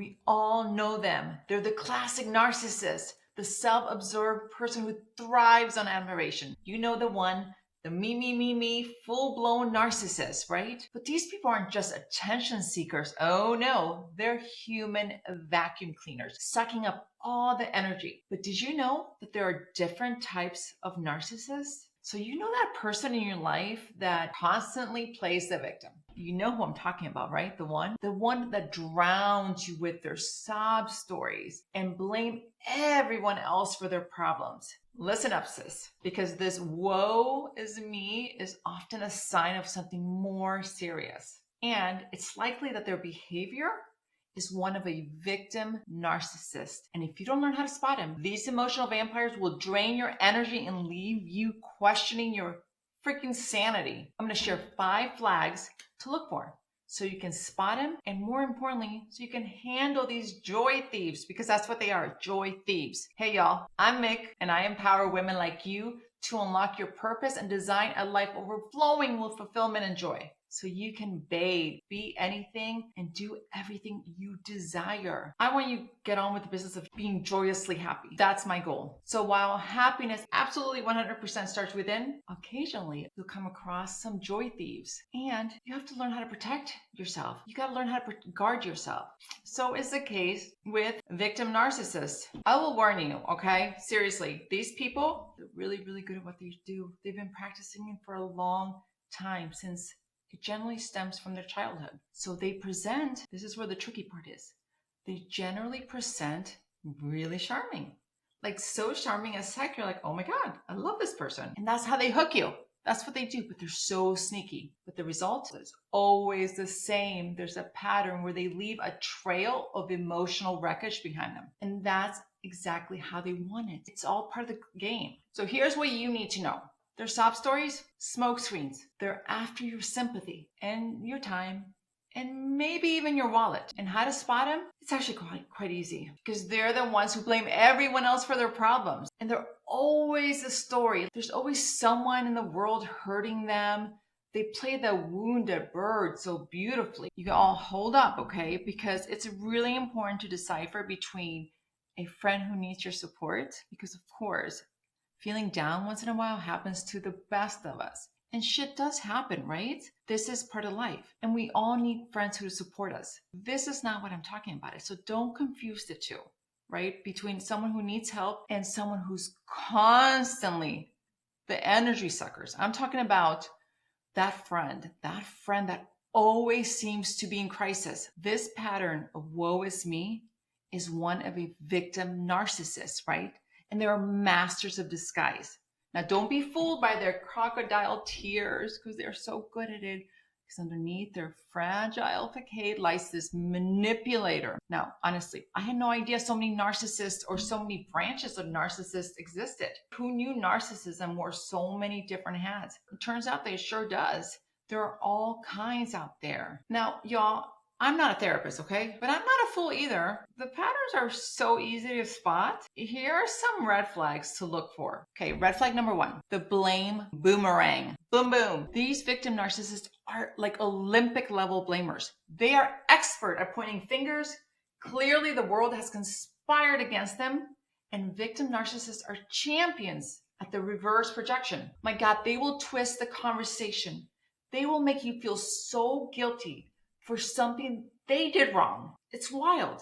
We all know them. They're the classic narcissist, the self-absorbed person who thrives on admiration. You know the one, the me, full-blown narcissist, right? But these people aren't just attention seekers. Oh no, they're human vacuum cleaners, sucking up all the energy. But did you know that there are different types of narcissists? So you know that person in your life that constantly plays the victim. You know who I'm talking about, right? The one that drowns you with their sob stories and blame everyone else for their problems. Listen up, sis, because this woe is me is often a sign of something more serious. And it's likely that their behavior is one of a victim narcissist. And if you don't learn how to spot him, these emotional vampires will drain your energy and leave you questioning your freaking sanity. I'm going to share 5 flags to look for so you can spot him, and more importantly, so you can handle these joy thieves, because that's what they are, joy thieves. Hey y'all, I'm Mick, and I empower women like you to unlock your purpose and design a life overflowing with fulfillment and joy. So you can bathe, be anything, and do everything you desire. I want you to get on with the business of being joyously happy. That's my goal. So while happiness absolutely 100% starts within, occasionally you'll come across some joy thieves. And you have to learn how to protect yourself. You got to learn how to guard yourself. So is the case with victim narcissists. I will warn you, okay? Seriously, these people, they're really, really good at what they do. They've been practicing it for a long time, since it generally stems from their childhood. So they present, this is where the tricky part is, they generally present really charming. Like so charming as heck, you're like, oh my God, I love this person. And that's how they hook you. That's what they do, but they're so sneaky. But the result is always the same. There's a pattern where they leave a trail of emotional wreckage behind them. And that's exactly how they want it. It's all part of the game. So here's what you need to know. Their sob stories, smoke screens. They're after your sympathy and your time and maybe even your wallet. And how to spot them? It's actually quite easy, because they're the ones who blame everyone else for their problems. And they're always a story. There's always someone in the world hurting them. They play the wounded bird so beautifully. You can all hold up, okay? Because it's really important to decipher between a friend who needs your support, because of course, feeling down once in a while happens to the best of us. And shit does happen, right? This is part of life. And we all need friends who support us. This is not what I'm talking about. So don't confuse the two, right? Between someone who needs help and someone who's constantly the energy suckers. I'm talking about that friend that always seems to be in crisis. This pattern of woe is me is one of a victim narcissist, right? And they are masters of disguise. Now, don't be fooled by their crocodile tears, because they're so good at it. Because underneath their fragile facade lies this manipulator. Now, honestly, I had no idea so many narcissists or so many branches of narcissists existed. Who knew narcissism wore so many different hats? It turns out they sure does. There are all kinds out there. Now, y'all, I'm not a therapist, okay? But I'm not a fool either. The patterns are so easy to spot. Here are some red flags to look for. Okay, red flag number 1, the blame boomerang. Boom, boom. These victim narcissists are like Olympic level blamers. They are expert at pointing fingers. Clearly, the world has conspired against them. And victim narcissists are champions at the reverse projection. My God, they will twist the conversation. They will make you feel so guilty for something they did wrong. It's wild.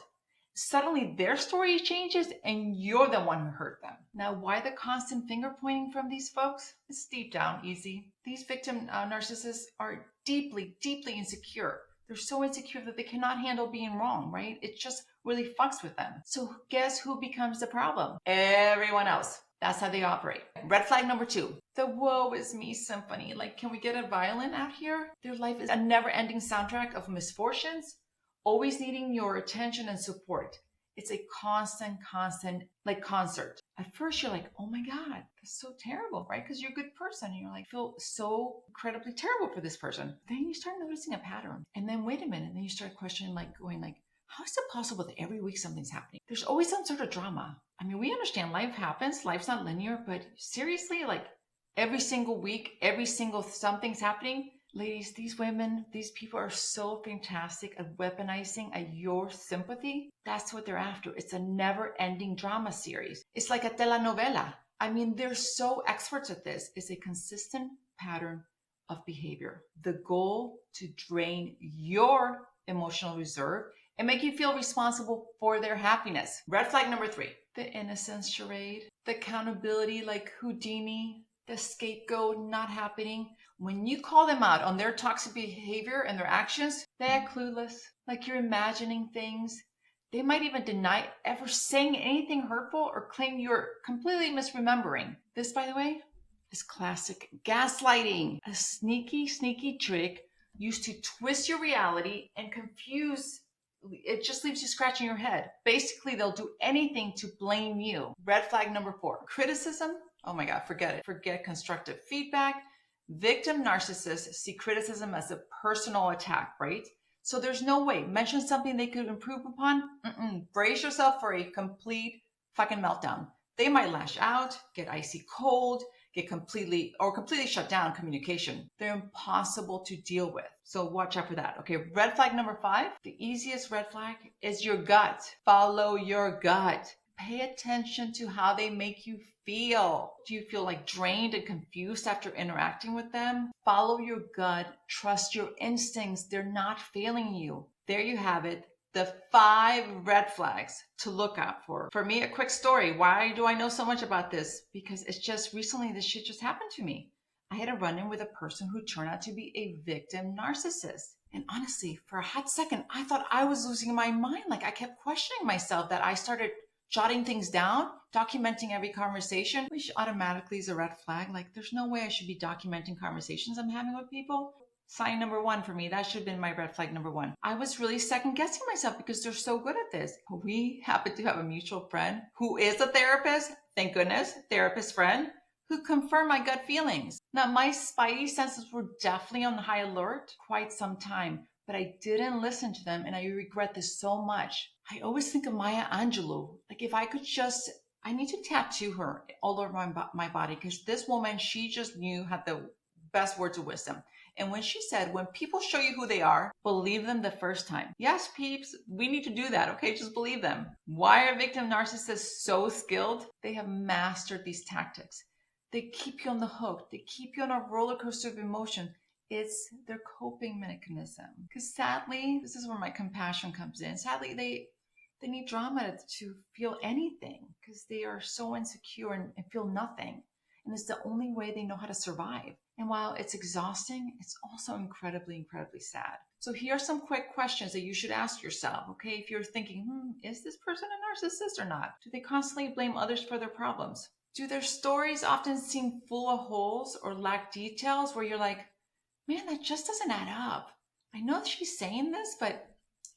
Suddenly their story changes and you're the one who hurt them. Now, why the constant finger pointing from these folks? It's deep down easy. These victim narcissists are deeply, deeply insecure. They're so insecure that they cannot handle being wrong, right? It just really fucks with them. So guess who becomes the problem? Everyone else. That's how they operate. Red flag number 2, the woe is me symphony. Like, can we get a violin out here? Their life is a never-ending soundtrack of misfortunes, always needing your attention and support. It's a constant, like concert. At first, you're like, oh my God, that's so terrible, right? Because you're a good person. And you're like, feel so incredibly terrible for this person. Then you start noticing a pattern. And then wait a minute. And then you start questioning, how is it possible that every week something's happening? There's always some sort of drama. I mean, we understand life happens. Life's not linear. But seriously, like every single week, every single something's happening. Ladies, these women, these people are so fantastic at weaponizing at your sympathy. That's what they're after. It's a never ending drama series. It's like a telenovela. I mean, they're so experts at this. It's a consistent pattern of behavior. The goal to drain your emotional reserve and make you feel responsible for their happiness. Red flag number 3, the innocence charade, the accountability like Houdini, the scapegoat not happening. When you call them out on their toxic behavior and their actions, they act clueless, like you're imagining things. They might even deny ever saying anything hurtful or claim you're completely misremembering. This, by the way, is classic gaslighting, a sneaky, sneaky trick used to twist your reality and confuse. It just leaves you scratching your head. Basically, they'll do anything to blame you. Red flag number 4, criticism. Oh my God, forget it. Forget constructive feedback. Victim narcissists see criticism as a personal attack, right? So there's no way. Mention something they could improve upon. Brace yourself for a complete fucking meltdown. They might lash out, get icy cold, get completely shut down communication. They're impossible to deal with. So watch out for that. Okay, red flag number 5. The easiest red flag is your gut. Follow your gut. Pay attention to how they make you feel. Do you feel like drained and confused after interacting with them? Follow your gut. Trust your instincts. They're not failing you. There you have it. The 5 red flags to look out for. For me, a quick story. Why do I know so much about this? Because it's just recently, this shit just happened to me. I had a run-in with a person who turned out to be a victim narcissist. And honestly, for a hot second, I thought I was losing my mind. Like I kept questioning myself that I started jotting things down, documenting every conversation, which automatically is a red flag. Like there's no way I should be documenting conversations I'm having with people. Sign number 1 for me. That should have been my red flag number 1. I was really second guessing myself because they're so good at this. We happen to have a mutual friend who is a therapist. Thank goodness, therapist friend who confirmed my gut feelings. Now, my spidey senses were definitely on high alert quite some time, but I didn't listen to them and I regret this so much. I always think of Maya Angelou. Like if I could just, I need to tattoo her all over my body because this woman, she just had the best words of wisdom. And when she said, when people show you who they are, believe them the first time. Yes, peeps, we need to do that, okay? Just believe them. Why are victim narcissists so skilled? They have mastered these tactics. They keep you on the hook. They keep you on a roller coaster of emotion. It's their coping mechanism. Because sadly, this is where my compassion comes in. Sadly, they need drama to feel anything because they are so insecure and feel nothing. And it's the only way they know how to survive. And while it's exhausting, it's also incredibly, incredibly sad. So here are some quick questions that you should ask yourself, okay? If you're thinking, is this person a narcissist or not? Do they constantly blame others for their problems? Do their stories often seem full of holes or lack details where you're like, man, that just doesn't add up. I know that she's saying this, but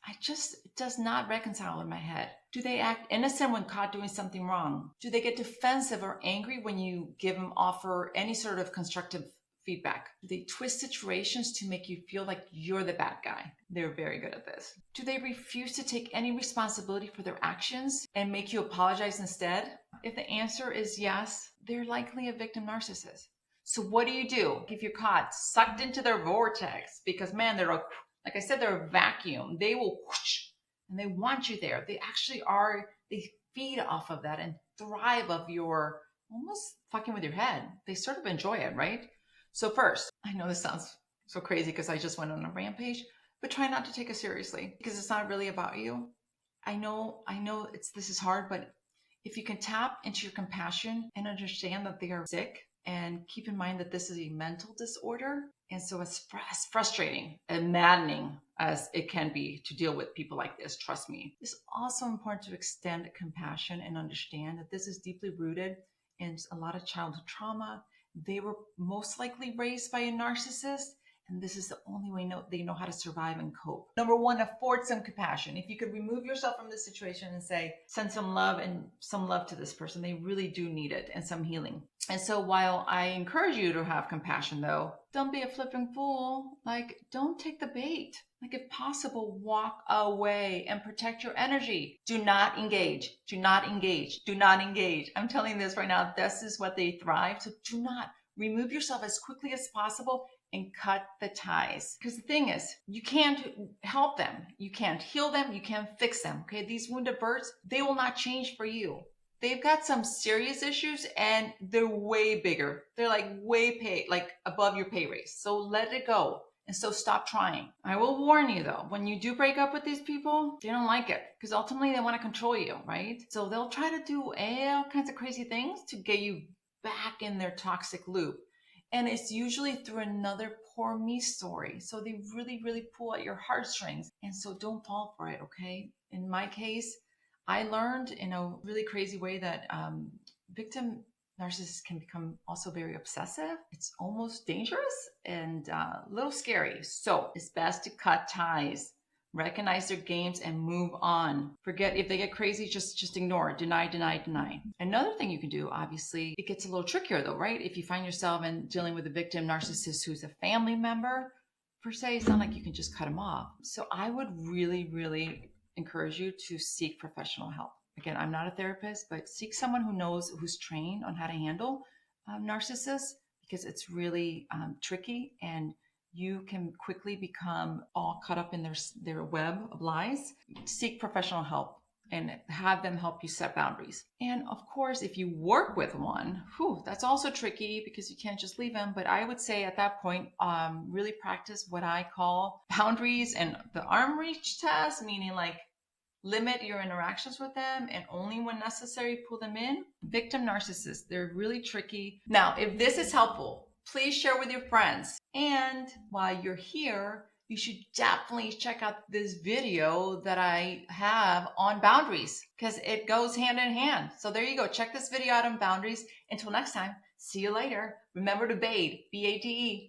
it does not reconcile in my head. Do they act innocent when caught doing something wrong? Do they get defensive or angry when you offer any sort of constructive feedback? Do they twist situations to make you feel like you're the bad guy? They're very good at this. Do they refuse to take any responsibility for their actions and make you apologize instead? If the answer is yes, they're likely a victim narcissist. So what do? If you're caught sucked into their vortex, because man, like I said, they're a vacuum. They will whoosh, and they want you there. They actually are, they feed off of that and thrive of your almost fucking with your head. They sort of enjoy it, right? So first, I know this sounds so crazy because I just went on a rampage, but try not to take it seriously because it's not really about you. I know this is hard, but if you can tap into your compassion and understand that they are sick, and keep in mind that this is a mental disorder. And so as frustrating and maddening as it can be to deal with people like this, trust me, it's also important to extend compassion and understand that this is deeply rooted in a lot of childhood trauma. They were most likely raised by a narcissist. And this is the only way they know how to survive and cope. Number 1, afford some compassion. If you could remove yourself from this situation and say, send some love to this person, they really do need it, and some healing. And so while I encourage you to have compassion though, don't be a flipping fool. Like, don't take the bait. Like if possible, walk away and protect your energy. Do not engage. Do not engage. Do not engage. I'm telling you this right now. This is what they thrive. So do not remove yourself as quickly as possible and cut the ties. Because the thing is, you can't help them. You can't heal them. You can't fix them. Okay. These wounded birds, they will not change for you. They've got some serious issues and they're way bigger. They're like like above your pay raise. So let it go. And so stop trying. I will warn you though, when you do break up with these people, they don't like it because ultimately they want to control you, right? So they'll try to do all kinds of crazy things to get you back in their toxic loop. And it's usually through another poor me story. So they really, really pull at your heartstrings. And so don't fall for it, okay? In my case, I learned in a really crazy way that victim narcissists can become also very obsessive. It's almost dangerous and a little scary. So it's best to cut ties, recognize their games, and move on. Forget if they get crazy, just ignore, deny, deny, deny. Another thing you can do, obviously, it gets a little trickier though, right? If you find yourself in dealing with a victim narcissist who's a family member, per se, it's not like you can just cut them off. So I would really, really encourage you to seek professional help. Again, I'm not a therapist, but seek someone who knows, who's trained on how to handle narcissists, because it's really tricky and you can quickly become all caught up in their web of lies. Seek professional help and have them help you set boundaries. And of course, if you work with one, that's also tricky because you can't just leave them. But I would say at that point, really practice what I call boundaries and the arm reach test, meaning like limit your interactions with them and only when necessary pull them in. Victim narcissists, they're really tricky. Now, if this is helpful, please share with your friends. And while you're here, you should definitely check out this video that I have on boundaries because it goes hand in hand. So there you go. Check this video out on boundaries. Until next time, see you later. Remember to BADE, B-A-D-E.